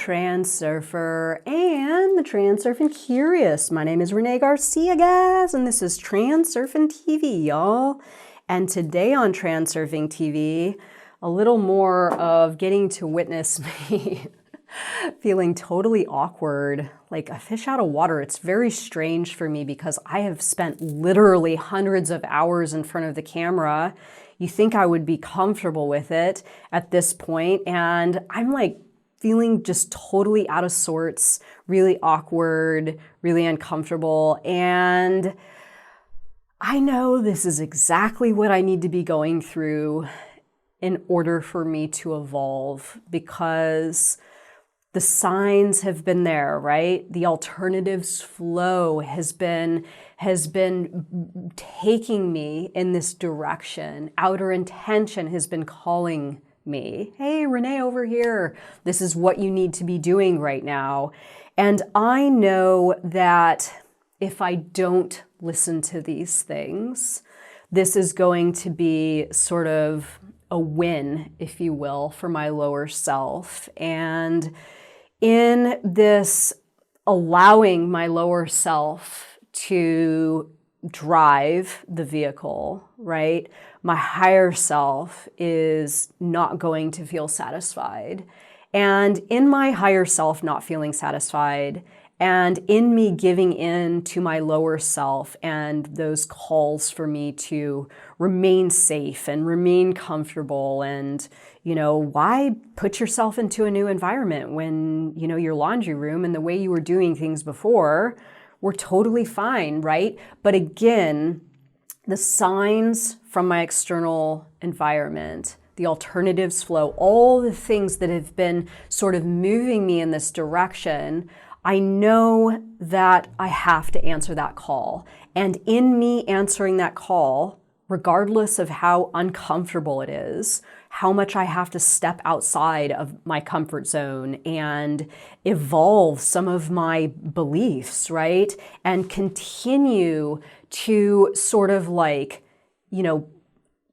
Transurfer and the Transurfing Curious. My name is Renee Garcia, guys, and this is TransurfingTV, y'all. And today on TransurfingTV, a little more of getting to witness me feeling totally awkward, like a fish out of water. It's very strange for me because I have spent literally hundreds of hours in front of the camera. You think I would be comfortable with it at this point, and I'm like feeling just totally out of sorts, really awkward, really uncomfortable. And I know this is exactly what I need to be going through in order for me to evolve, because the signs have been there, right? The alternatives flow has been taking me in this direction. Outer intention has been calling me. Hey, Renee over here. This is what you need to be doing right now. And I know that if I don't listen to these things, this is going to be sort of a win, if you will, for my lower self. And in this allowing my lower self to drive the vehicle, right? My higher self is not going to feel satisfied. And in my higher self not feeling satisfied, and in me giving in to my lower self and those calls for me to remain safe and remain comfortable, and, you know, why put yourself into a new environment when, you know, your laundry room and the way you were doing things before were totally fine, right? But again, the signs from my external environment, the alternatives flow, all the things that have been sort of moving me in this direction, I know that I have to answer that call. And in me answering that call, regardless of how uncomfortable it is, how much I have to step outside of my comfort zone and evolve some of my beliefs, right? And continue to sort of like, you know,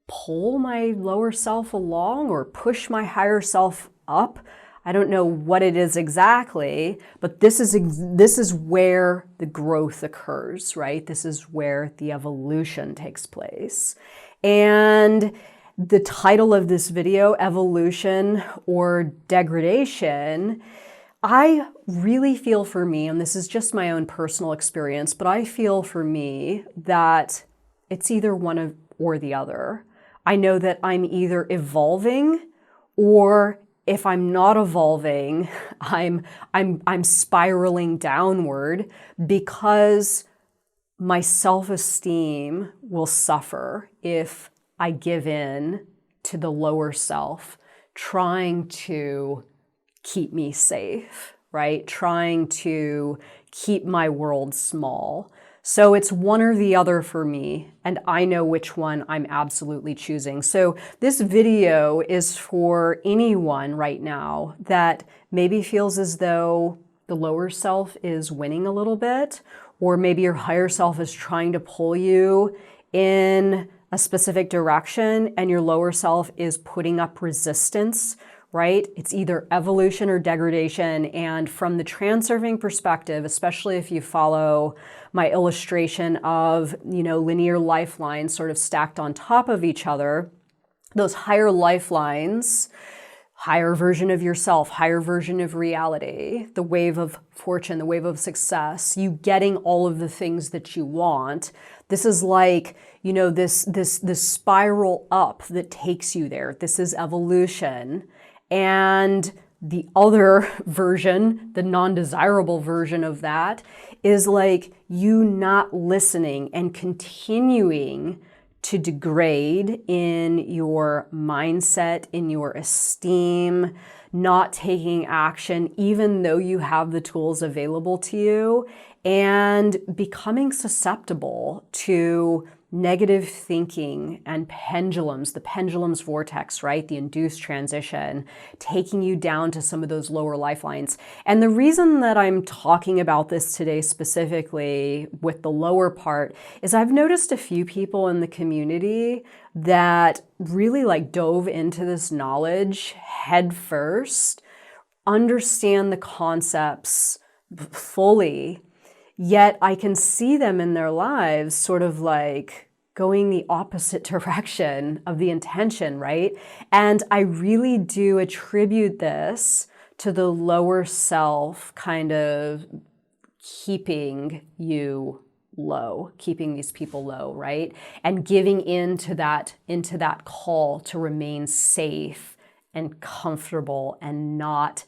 pull my lower self along or push my higher self up. I don't know what it is exactly, but this is where the growth occurs, right? This is where the evolution takes place. And the title of this video, Evolution or Degradation, I really feel for me, and this is just my own personal experience, but I feel for me that it's either one or the other. I know that I'm either evolving, or if I'm not evolving, I'm spiraling downward, because my self-esteem will suffer if I give in to the lower self trying to keep me safe, right? Trying to keep my world small. So it's one or the other for me, and I know which one I'm absolutely choosing. So this video is for anyone right now that maybe feels as though the lower self is winning a little bit, or maybe your higher self is trying to pull you in a specific direction and your lower self is putting up resistance, right? It's either evolution or degradation. And from the transurfing perspective, especially if you follow my illustration of, you know, linear lifelines sort of stacked on top of each other, those higher lifelines, higher version of yourself, higher version of reality, the wave of fortune, the wave of success, you getting all of the things that you want. This is like, you know, this spiral up that takes you there. This is evolution. And the other version, the non-desirable version of that, is like you not listening and continuing to degrade in your mindset, in your esteem, not taking action, even though you have the tools available to you, and becoming susceptible to negative thinking and pendulums, the pendulum's vortex, right? The induced transition, taking you down to some of those lower lifelines. And the reason that I'm talking about this today specifically with the lower part is I've noticed a few people in the community that really like dove into this knowledge head first understand the concepts fully, yet I can see them in their lives sort of like going the opposite direction of the intention, right? And I really do attribute this to the lower self kind of keeping you low, keeping these people low, right? And giving into that call to remain safe and comfortable and not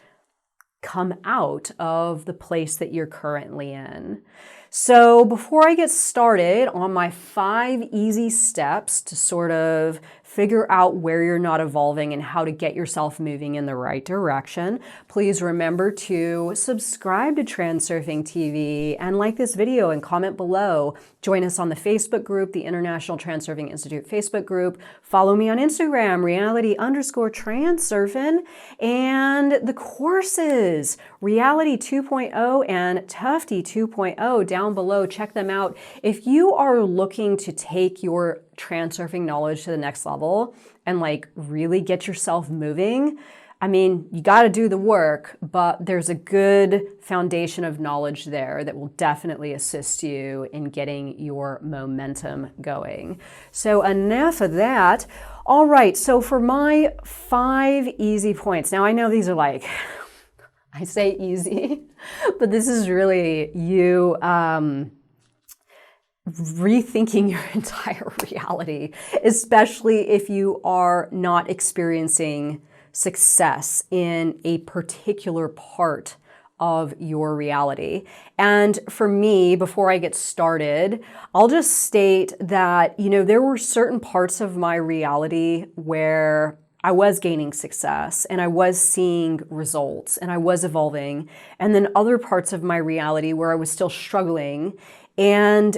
come out of the place that you're currently in. So before I get started on my 5 easy steps to sort of figure out where you're not evolving and how to get yourself moving in the right direction, please remember to subscribe to Transurfing TV and like this video and comment below. Join us on the Facebook group, the International Transurfing Institute Facebook group. Follow me on Instagram, reality_transurfing, and the courses, Reality 2.0 and Tufty 2.0 down below. Check them out. If you are looking to take your transurfing knowledge to the next level and like really get yourself moving, I mean, you got to do the work, but there's a good foundation of knowledge there that will definitely assist you in getting your momentum going. So enough of that. All right, so for my 5 easy points. Now I know these are like, I say easy, but this is really you rethinking your entire reality, especially if you are not experiencing success in a particular part of your reality. And for me, before I get started, I'll just state that, there were certain parts of my reality where I was gaining success and I was seeing results and I was evolving. And then other parts of my reality where I was still struggling. And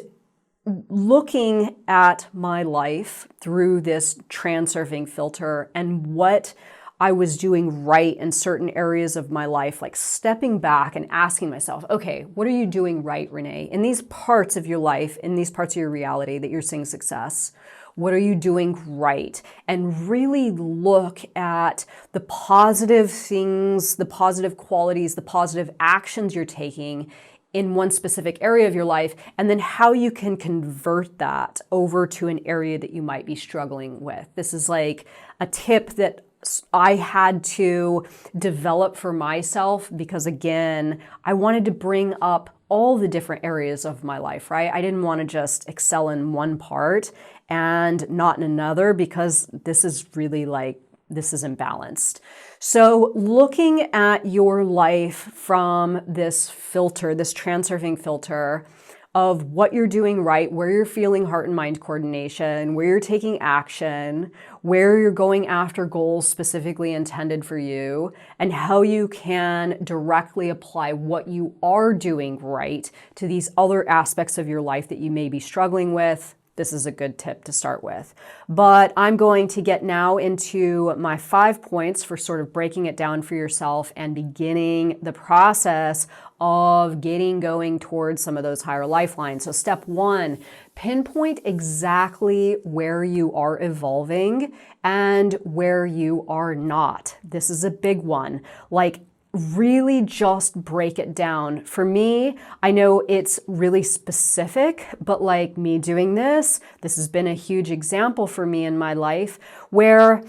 looking at my life through this transurfing filter and what I was doing right in certain areas of my life, like stepping back and asking myself, okay, what are you doing right, Renee? In these parts of your life, in these parts of your reality that you're seeing success, what are you doing right? And really look at the positive things, the positive qualities, the positive actions you're taking in one specific area of your life, and then how you can convert that over to an area that you might be struggling with. This is like a tip that I had to develop for myself because, again, I wanted to bring up all the different areas of my life, right? I didn't want to just excel in one part and not in another, because this is really like, this is imbalanced. So looking at your life from this filter, this transurfing filter of what you're doing right, where you're feeling heart and mind coordination, where you're taking action, where you're going after goals specifically intended for you, and how you can directly apply what you are doing right to these other aspects of your life that you may be struggling with. This is a good tip to start with. But I'm going to get now into my 5 points for sort of breaking it down for yourself and beginning the process of getting going towards some of those higher lifelines. So step 1, pinpoint exactly where you are evolving and where you are not. This is a big one. Like, really just break it down. For me, I know it's really specific, but like me doing this has been a huge example for me in my life where,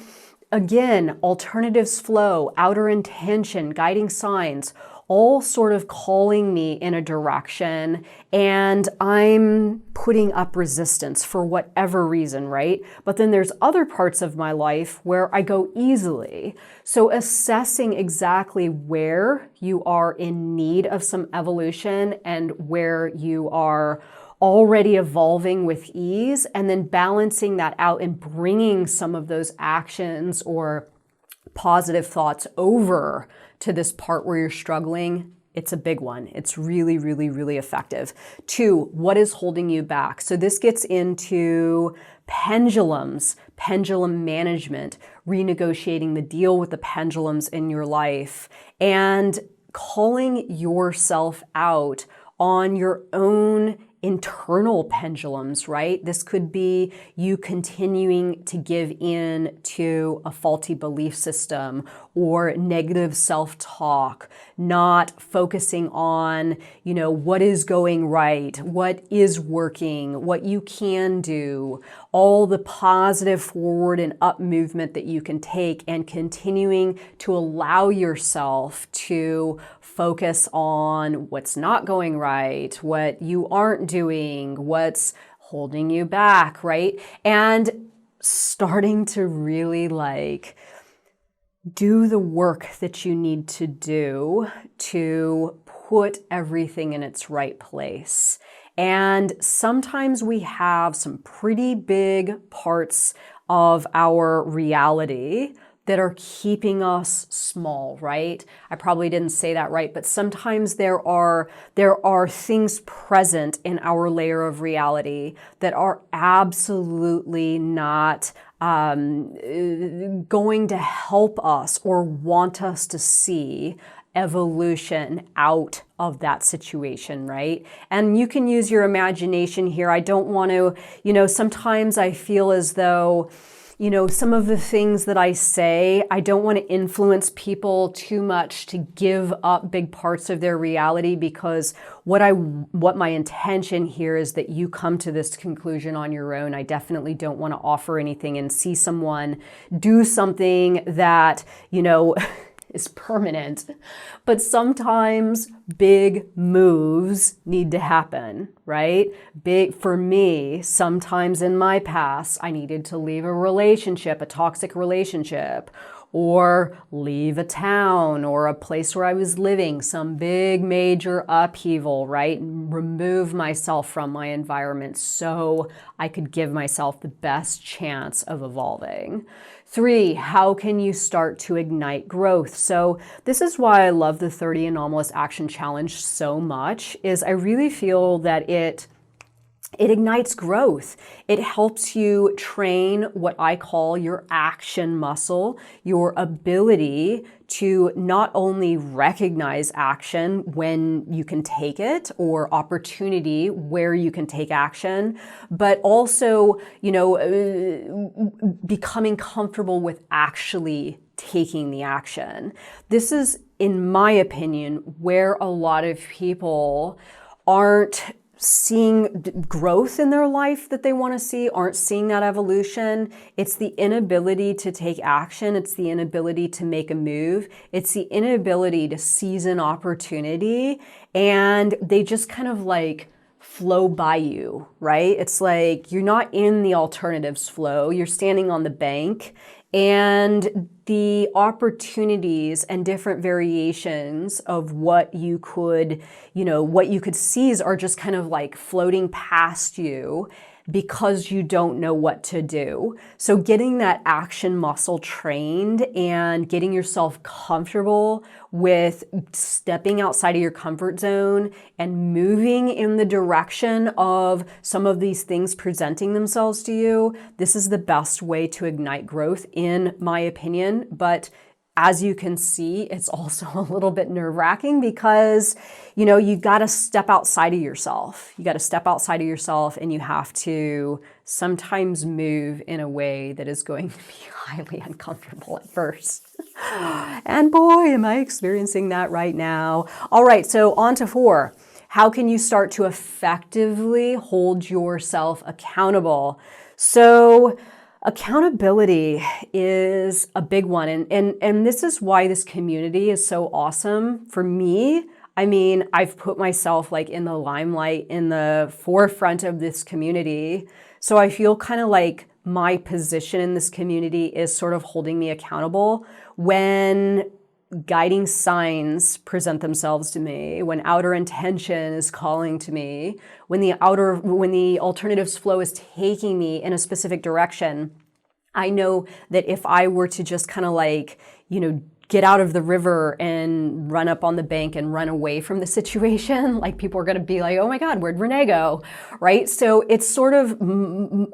again, alternatives flow, outer intention, guiding signs, all sort of calling me in a direction, and I'm putting up resistance for whatever reason, right? But then there's other parts of my life where I go easily. So assessing exactly where you are in need of some evolution and where you are already evolving with ease, and then balancing that out and bringing some of those actions or positive thoughts over to this part where you're struggling, it's a big one. It's really, really, really effective. 2, what is holding you back? So this gets into pendulums, pendulum management, renegotiating the deal with the pendulums in your life, and calling yourself out on your own internal pendulums, right? This could be you continuing to give in to a faulty belief system or negative self-talk, not focusing on, what is going right, what is working, what you can do, all the positive forward and up movement that you can take, and continuing to allow yourself to focus on what's not going right, what you aren't doing, what's holding you back, right? And starting to really do the work that you need to do to put everything in its right place. And sometimes we have some pretty big parts of our reality that are keeping us small, right? I probably didn't say that right, but sometimes there are things present in our layer of reality that are absolutely not going to help us or want us to see evolution out of that situation, right? And you can use your imagination here. I don't want to, sometimes I feel as though, some of the things that I say, I don't want to influence people too much to give up big parts of their reality, because what my intention here is that you come to this conclusion on your own. I definitely don't want to offer anything and see someone do something that, is permanent. But sometimes big moves need to happen, right? For me, sometimes in my past, I needed to leave a relationship, a toxic relationship, or leave a town or a place where I was living, some big major upheaval, right? Remove myself from my environment so I could give myself the best chance of evolving. 3, how can you start to ignite growth? So this is why I love the 30 Anomalous Action Challenge so much, is I really feel that it ignites growth. It helps you train what I call your action muscle, your ability to not only recognize action when you can take it, or opportunity where you can take action, but also, becoming comfortable with actually taking the action. This is, in my opinion, where a lot of people aren't seeing growth in their life that they want to see, aren't seeing that evolution. It's the inability to take action. It's the inability to make a move. It's the inability to seize an opportunity, and they just kind of flow by you, right? It's like you're not in the alternatives flow. You're standing on the bank, and the opportunities and different variations of what you could seize are just kind of floating past you because you don't know what to do. So getting that action muscle trained and getting yourself comfortable with stepping outside of your comfort zone and moving in the direction of some of these things presenting themselves to you, this is the best way to ignite growth, in my opinion. But as you can see, it's also a little bit nerve-wracking because, you've got to step outside of yourself. You got to step outside of yourself, and you have to sometimes move in a way that is going to be highly uncomfortable at first. And boy, am I experiencing that right now. All right, so on to 4. How can you start to effectively hold yourself accountable? So accountability is a big one. And this is why this community is so awesome for me. I mean, I've put myself in the limelight, in the forefront of this community. So I feel kind of like my position in this community is sort of holding me accountable when guiding signs present themselves to me, when outer intention is calling to me, when the alternatives flow is taking me in a specific direction. I know that if I were to just kind of get out of the river and run up on the bank and run away from the situation, people are going to be like, oh my God, where'd Renee go? Right? So it's sort of,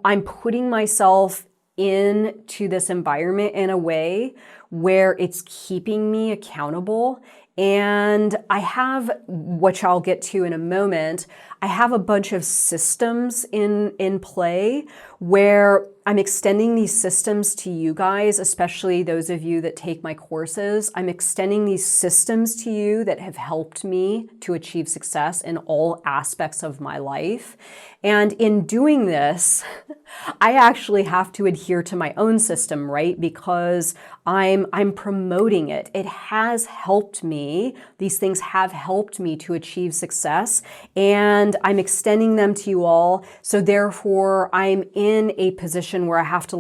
I'm putting myself into this environment in a way where it's keeping me accountable. And I have, which I'll get to in a moment, I have a bunch of systems in play where I'm extending these systems to you guys, especially those of you that take my courses. I'm extending these systems to you that have helped me to achieve success in all aspects of my life. And in doing this, I actually have to adhere to my own system, right? Because I'm promoting it. It has helped me. These things have helped me to achieve success, and I'm extending them to you all. So therefore, I'm in a position where I have to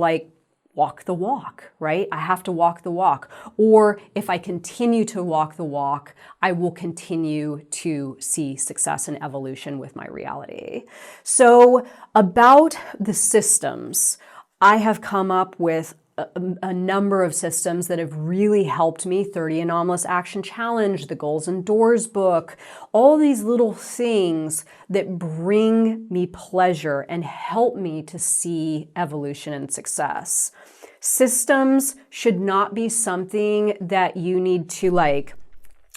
walk the walk, right? I have to walk the walk. Or if I continue to walk the walk, I will continue to see success and evolution with my reality. So about the systems, I have come up with a number of systems that have really helped me. 30 Anomalous Action Challenge, the Goals and Doors book, all these little things that bring me pleasure and help me to see evolution and success. Systems should not be something that you need to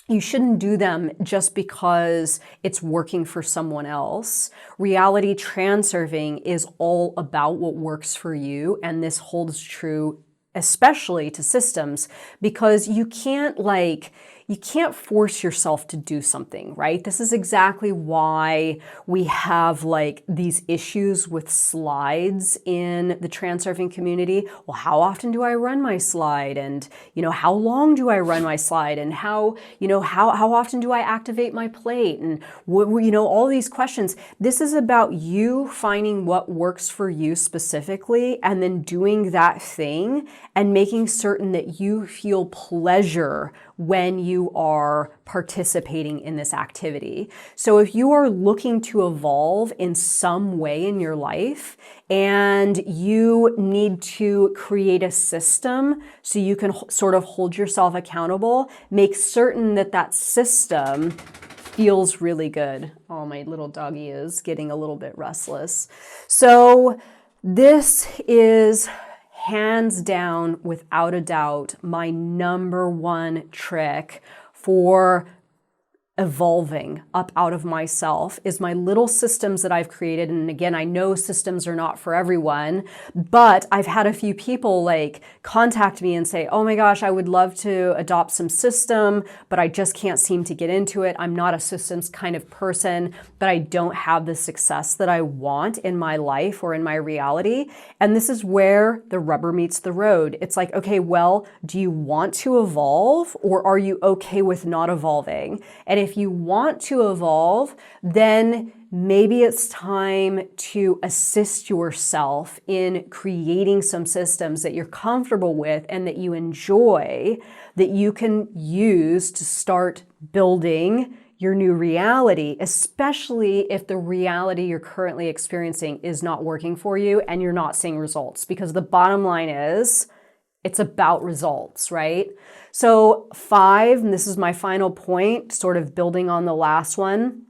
you shouldn't do them just because it's working for someone else. Reality Transurfing is all about what works for you, and this holds true especially to systems, because you can't force yourself to do something, right? This is exactly why we have these issues with slides in the transurfing community. Well, how often do I run my slide? And, how long do I run my slide? And how often do I activate my plate? And, all these questions. This is about you finding what works for you specifically and then doing that thing and making certain that you feel pleasure when you are participating in this activity. So if you are looking to evolve in some way in your life and you need to create a system so you can sort of hold yourself accountable, make certain that that system feels really good. Oh, my little doggy is getting a little bit restless. So this is hands down, without a doubt, my number one trick for evolving up out of myself is my little systems that I've created. And again, I know systems are not for everyone, but I've had a few people contact me and say, oh my gosh, I would love to adopt some system, but I just can't seem to get into it. I'm not a systems kind of person, but I don't have the success that I want in my life or in my reality. And this is where the rubber meets the road. It's like, okay, well, do you want to evolve, or are you okay with not evolving? And if you want to evolve, then maybe it's time to assist yourself in creating some systems that you're comfortable with and that you enjoy, that you can use to start building your new reality, especially if the reality you're currently experiencing is not working for you and you're not seeing results. Because the bottom line is, it's about results, right? So 5, and this is my final point, sort of building on the last one.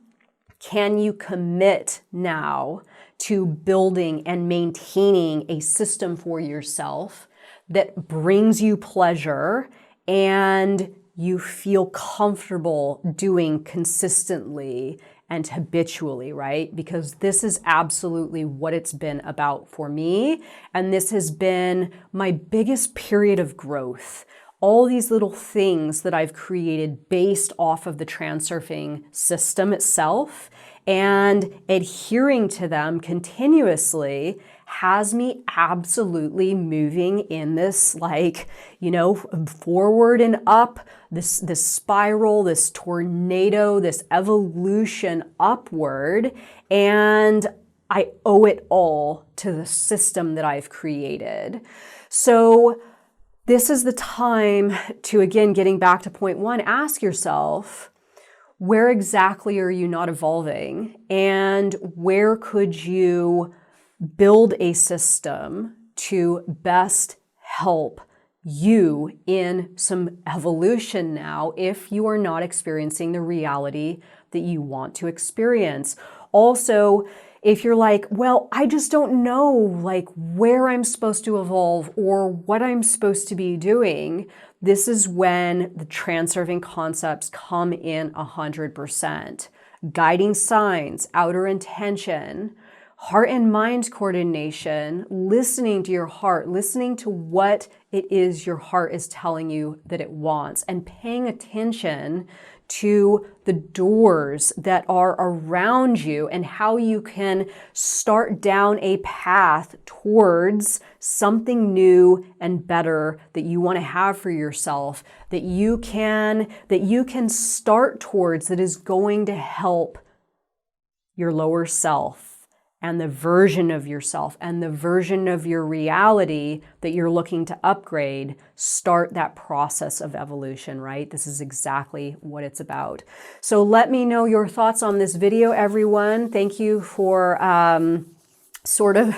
Can you commit now to building and maintaining a system for yourself that brings you pleasure and you feel comfortable doing consistently and habitually, right? Because this is absolutely what it's been about for me. And this has been my biggest period of growth. All these little things that I've created based off of the transurfing system itself and adhering to them continuously has me absolutely moving in this forward and up, this spiral, this tornado, this evolution upward. And I owe it all to the system that I've created. So this is the time to, again, getting back to point 1, ask yourself, where exactly are you not evolving? And where could you build a system to best help you in some evolution now if you are not experiencing the reality that you want to experience? Also, If you're like, well, I just don't know like where I'm supposed to evolve or what I'm supposed to be doing, this is when the transurfing concepts come in 100%. Guiding signs, outer intention, heart and mind coordination, listening to your heart, listening to what it is your heart is telling you that it wants, and paying attention to the doors that are around you and how you can start down a path towards something new and better that you want to have for yourself, that you can start towards, that is going to help your lower self and the version of yourself and the version of your reality that you're looking to upgrade, start that process of evolution, right? This is exactly what it's about. So let me know your thoughts on this video, everyone. Thank you for sort of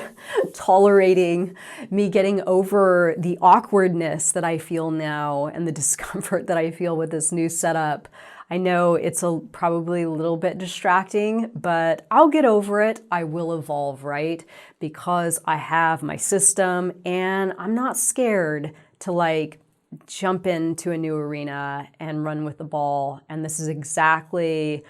tolerating me getting over the awkwardness that I feel now and the discomfort that I feel with this new setup. I know it's probably a little bit distracting, but I'll get over it. I will evolve, right? Because I have my system and I'm not scared to like jump into a new arena and run with the ball. And this is exactly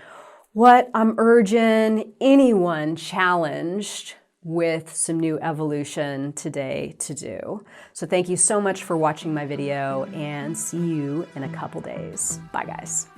what I'm urging anyone challenged with some new evolution today to do. So thank you so much for watching my video and see you in a couple days. Bye guys.